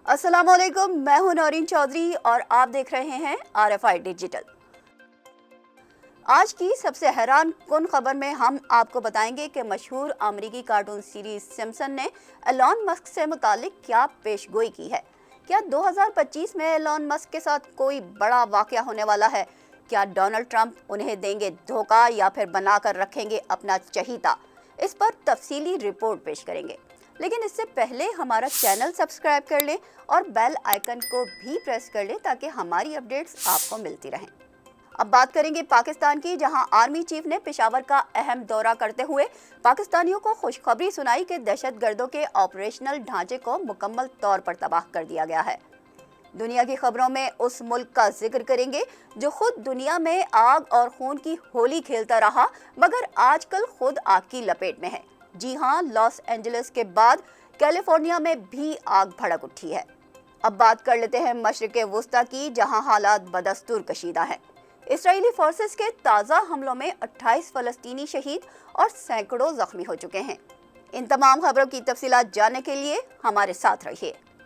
अस्सलाम वालेकुम, मैं हूं नौरीन चौधरी और आप देख रहे हैं RFI डिजिटल। आज की सबसे हैरान कुन खबर में हम आपको बताएंगे कि मशहूर अमेरिकी कार्टून सीरीज सिम्पसन ने एलॉन मस्क से मुतालिक क्या पेशगोई की है। क्या 2025 में एलॉन मस्क के साथ कोई बड़ा वाकया होने वाला है? क्या डोनाल्ड ट्रंप उन्हें देंगे धोखा या फिर बनाकर रखेंगे अपना चहीता? इस पर तफसीली रिपोर्ट पेश करेंगे, लेकिन इससे पहले हमारा चैनल सब्सक्राइब कर लें और बेल आइकन को भी प्रेस कर लें ताकि हमारी अपडेट्स आपको मिलती रहें। अब बात करेंगे पाकिस्तान की, जहां आर्मी चीफ ने पेशावर का अहम दौरा करते हुए पाकिस्तानियों को खुशखबरी सुनाई कि दहशतगर्दों के ऑपरेशनल ढांचे को मुकम्मल तौर पर तबाह कर दिया गया है। दुनिया की खबरों में उस मुल्क का जिक्र करेंगे जो खुद दुनिया में आग और खून की होली खेलता रहा, मगर आजकल खुद आग की लपेट में है। जी हाँ, लॉस एंजलिस के बाद कैलिफोर्निया में भी आग भड़क उठी है। अब बात कर लेते हैं मशरिक़ वुस्ता की, जहां हालात बदस्तूर कशीदा हैं। इसराइली फोर्सेस के ताज़ा हमलों में 28 फ़लस्तीनी शहीद और सैकड़ों जख्मी हो चुके हैं। इन तमाम खबरों की तफसीलात जानने के लिए हमारे साथ रहिए।